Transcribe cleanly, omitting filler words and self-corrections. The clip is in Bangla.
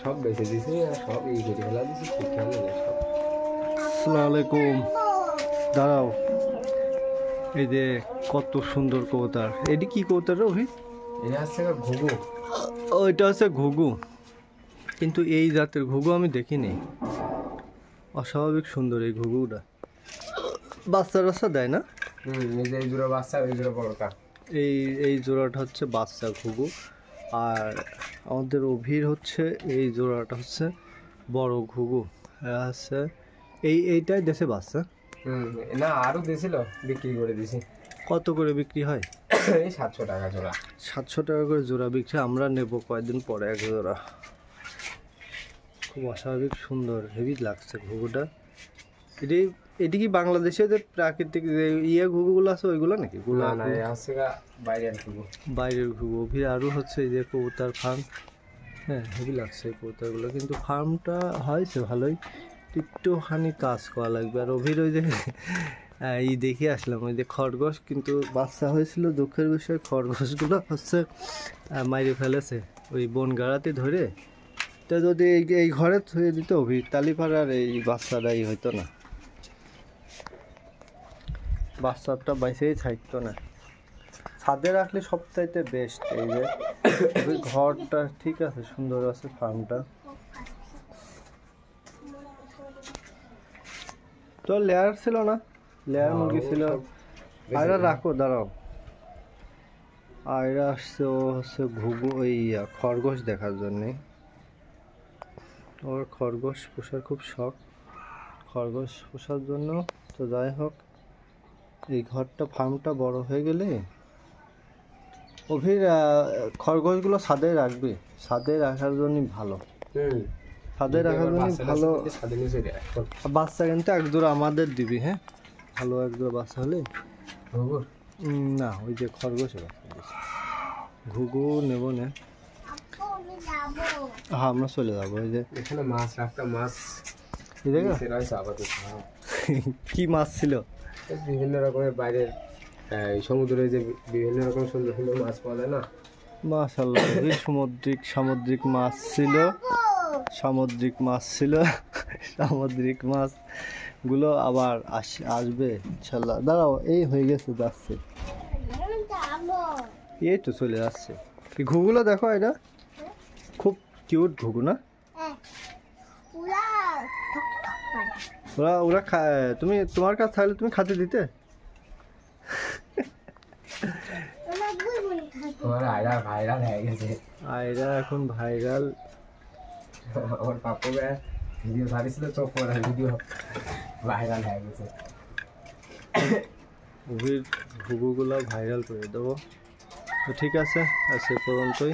সব বেঁচে দিছি আর সব এই করে ফেলা দিছি, ঠিক খেয়াল নেই সব। আসসালামু আলাইকুম। দাঁড়াও, এই যে কত সুন্দর কবুতর। এটি কি কবুতর রে অভি? এটা হচ্ছে ঘুঘু। ওইটা হচ্ছে ঘুঘু, কিন্তু এই জাতের ঘুঘু আমি দেখিনি। অস্বাভাবিক সুন্দর এই ঘুঘুটা। বাচ্চা টাচ্চা দেয় না? নিজে এই জোড়া বাচ্চা, ওই জোড়া বড়টা। এই জোড়াটা হচ্ছে বাচ্চা ঘুঘু, আর আমাদের অভির হচ্ছে এই জোড়াটা হচ্ছে বড় ঘুঘু। এরা হচ্ছে এইটাই দেশে বাচ্চা। না, আরো দিয়েছিল, বিক্রি করে দিছি। কত করে বিক্রি হয়? এই 700 টাকা জোড়া। 700 টাকা করে জোড়া বিক্রি। আমরা নেব কয়েকদিন পরে এক জোড়া। খুব অস্বাভাবিক সুন্দর, হেভি লাগছে ঘুঘুটা। এটি কি বাংলাদেশে যে প্রাকৃতিক যে ঘুঘুগুলো আছে ওইগুলো নাকি? না, আছে বাইরের ঘুঘু। বাইরের ঘুঘু। অভি আরও হচ্ছে এই যে কবুতর ফার্ম। হ্যাঁ, হেভি লাগছে কবুতরগুলো, কিন্তু ফার্মটা হয়েছে ভালোই, একটুখানি কাজ করা লাগবে। আর অভির ওই যে দেখে আসলাম ওই যে খরগোশ, কিন্তু বাচ্চা হয়েছিল। দুঃখের বিষয় খরগোশগুলো হচ্ছে মাইরে ফেলেছে ওই বনগাড়াতে ধরে। তা যদি এই ঘরে থুয়ে দিত অভি, তালিপাড়ার এই বাচ্চাটাই হইতো না, বাচ্চাটা বাইসেই থাকতো না। ছাদে রাখলে সবচাইতে বেস্ট। এই যে ঘরটা ঠিক আছে, সুন্দর আছে ফার্মটা। তো লেয়ার ছিল না, লেয়ার মুরগি ছিল। আয়রা রাখো, দাঁড়াও। আয়রা আসছে, ও হচ্ছে ঘুঘু ওই খরগোশ দেখার জন্যে। ওর খরগোশ পোষার খুব শখ, খরগোশ পোষার জন্য। তো যাই হোক, এই ঘরটা ফার্মটা বড় হয়ে গেলে অভির খরগোশগুলো ছাদে রাখবে। ছাদে রাখার জন্যই ভালো, ছাদে রাখার জন্যই ভালো। বাচ্চা কিন্তু এক জোড়া আমাদের দিবি। হ্যাঁ, ভালো এক জোড়া বাচ্চা হলে। না, ওই যে খরগোশের বাচ্চা দিচ্ছে। ঘুঘু নেব না। হ্যাঁ, আমরা চলে যাবো। ওই যে এখানে মাছ রাখতাম, মাছ কি মাছ ছিল? বিভিন্ন রকমের বাইরের সমুদ্রে যে বিভিন্ন রকম সুন্দর সুন্দর মাছ পাওয়া যায় না। মাশাআল্লাহ, সামুদ্রিক মাছ ছিল। সামুদ্রিক মাছগুলো আবার আসবে ইনশাল্লাহ। দাঁড়াও, এই হয়ে গেছে, যাচ্ছে। এই তো চলে যাচ্ছে। ঘুঘুগুলো দেখো, এটা খুব কিউট ঘুঘু না? ওরা খায়। তুমি তোমার কাছে থাকলে তুমি খাতে দিতে? আয়রা এখন ভাইরাল। আমার পাপু ভিডিও ছাড়িয়েছিল, চোখ পড়া ভিডিও ভাইরাল হয়ে গেছে। ঘুঘুগুলো ভাইরাল করে দেবো। তো ঠিক আছে, আর সে পর্যন্তই।